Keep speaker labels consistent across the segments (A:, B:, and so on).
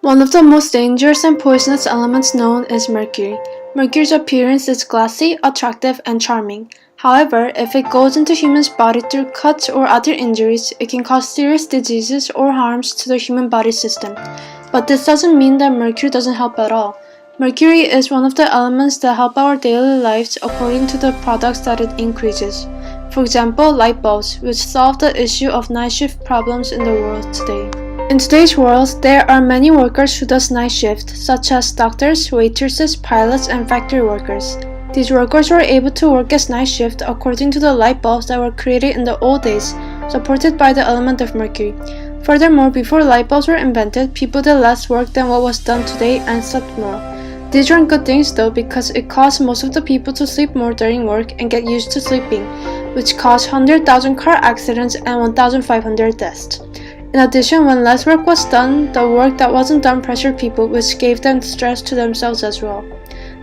A: One of the most dangerous and poisonous elements known is mercury. Mercury's appearance is glassy, attractive, and charming. However, if it goes into humans' body through cuts or other injuries, it can cause serious diseases or harms to the human body system. But this doesn't mean that mercury doesn't help at all. Mercury is one of the elements that help our daily lives according to the products that it increases. For example, light bulbs, which solve the issue of night shift problems in the world today. In today's world, there are many workers who does night shift, such as doctors, waitresses, pilots, and factory workers. These workers were able to work as night shift according to the light bulbs that were created in the old days, supported by the element of mercury. Furthermore, before light bulbs were invented, people did less work than what was done today and slept more. These weren't good things though, because it caused most of the people to sleep more during work and get used to sleeping, which caused 100,000 car accidents and 1,500 deaths. In addition, when less work was done, the work that wasn't done pressured people, which gave them stress to themselves as well.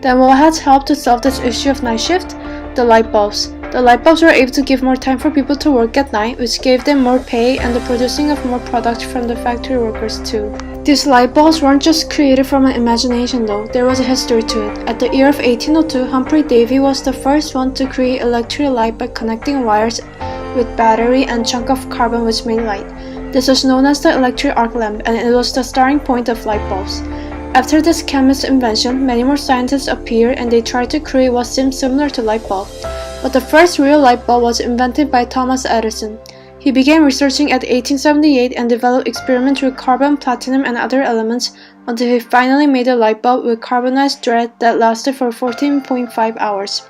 A: Then what has helped to solve this issue of night shift? The light bulbs. The light bulbs were able to give more time for people to work at night, which gave them more pay and the producing of more products from the factory workers too. These light bulbs weren't just created from an imagination though, there was a history to it. At the year of 1802, Humphrey Davy was the first one to create electric light by connecting wires with battery and chunk of carbon which made light. This was known as the electric arc lamp, and it was the starting point of light bulbs. After this chemist's invention, many more scientists appeared and they tried to create what seemed similar to light bulb. But the first real light bulb was invented by Thomas Edison. He began researching at 1878 and developed experiments with carbon, platinum, and other elements until he finally made a light bulb with carbonized thread that lasted for 14.5 hours.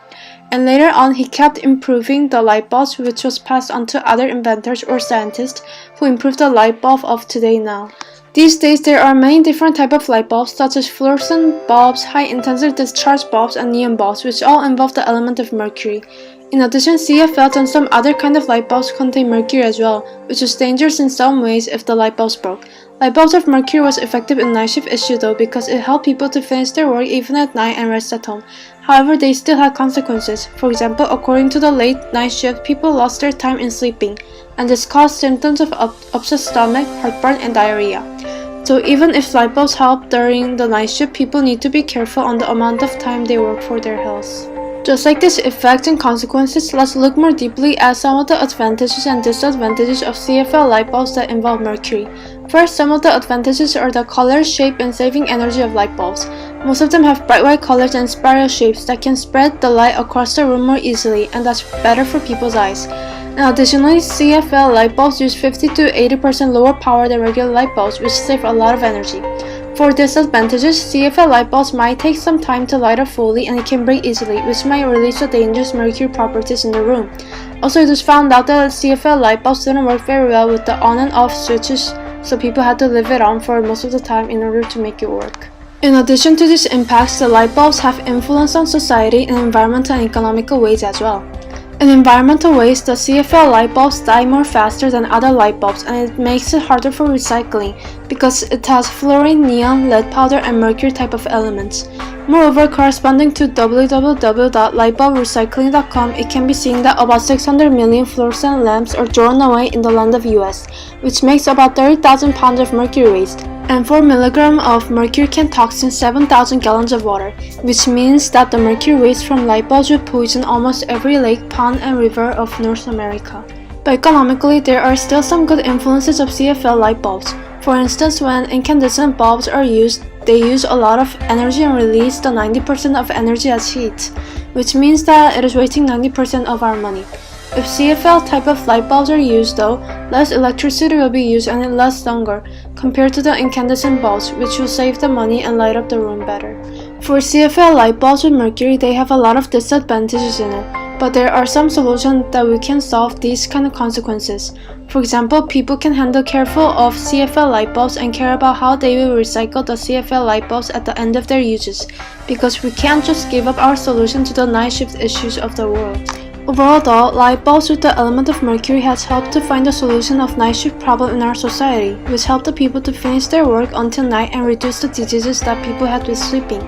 A: And later on, he kept improving the light bulbs, which was passed on to other inventors or scientists who improved the light bulb of today now. These days, there are many different types of light bulbs, such as fluorescent bulbs, high-intensity discharge bulbs, and neon bulbs, which all involve the element of mercury. In addition, CFLs and some other kind of light bulbs contain mercury as well, which is dangerous in some ways if the light bulbs broke. Light bulbs of mercury was effective in night shift issue though, because it helped people to finish their work even at night and rest at home. However, they still had consequences. For example, according to the late night shift, people lost their time in sleeping, and this caused symptoms of upset stomach, heartburn, and diarrhea. So even if light bulbs help during the night shift, people need to be careful on the amount of time they work for their health. Just like this effects and consequences, let's look more deeply at some of the advantages and disadvantages of CFL light bulbs that involve mercury. First, some of the advantages are the color, shape, and saving energy of light bulbs. Most of them have bright white colors and spiral shapes that can spread the light across the room more easily, and that's better for people's eyes. And additionally, CFL light bulbs use 50 to 80% lower power than regular light bulbs, which save a lot of energy. For disadvantages, CFL light bulbs might take some time to light up fully and it can break easily, which might release the dangerous mercury properties in the room. Also, it was found out that CFL light bulbs didn't work very well with the on and off switches, so people had to leave it on for most of the time in order to make it work. In addition to these impacts, the light bulbs have influence on society in environmental and economical ways as well. In environmental ways, the CFL light bulbs die more faster than other light bulbs, and it makes it harder for recycling because it has fluorine, neon, lead powder, and mercury type of elements. Moreover, corresponding to www.lightbulbrecycling.com, it can be seen that about 600 million fluorescent lamps are thrown away in the land of US, which makes about 30,000 pounds of mercury waste. And 4 mg of mercury can toxin 7,000 gallons of water, which means that the mercury waste from light bulbs would poison almost every lake, pond, and river of North America. But economically, there are still some good influences of CFL light bulbs. For instance, when incandescent bulbs are used, they use a lot of energy and release the 90% of energy as heat, which means that it is wasting 90% of our money. If CFL type of light bulbs are used though, less electricity will be used and it lasts longer, compared to the incandescent bulbs, which will save the money and light up the room better. For CFL light bulbs with mercury, they have a lot of disadvantages in it, but there are some solutions that we can solve these kind of consequences. For example, people can handle careful of CFL light bulbs and care about how they will recycle the CFL light bulbs at the end of their uses, because we can't just give up our solution to the night shift issues of the world. Overall though, light bulbs with the element of mercury has helped to find a solution of night shift problem in our society, which helped the people to finish their work until night and reduce the diseases that people had with sleeping.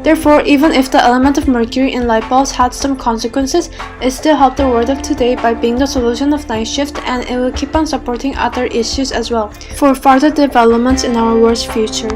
A: Therefore, even if the element of mercury in light bulbs had some consequences, it still helped the world of today by being the solution of night shift, and it will keep on supporting other issues as well for further developments in our world's future.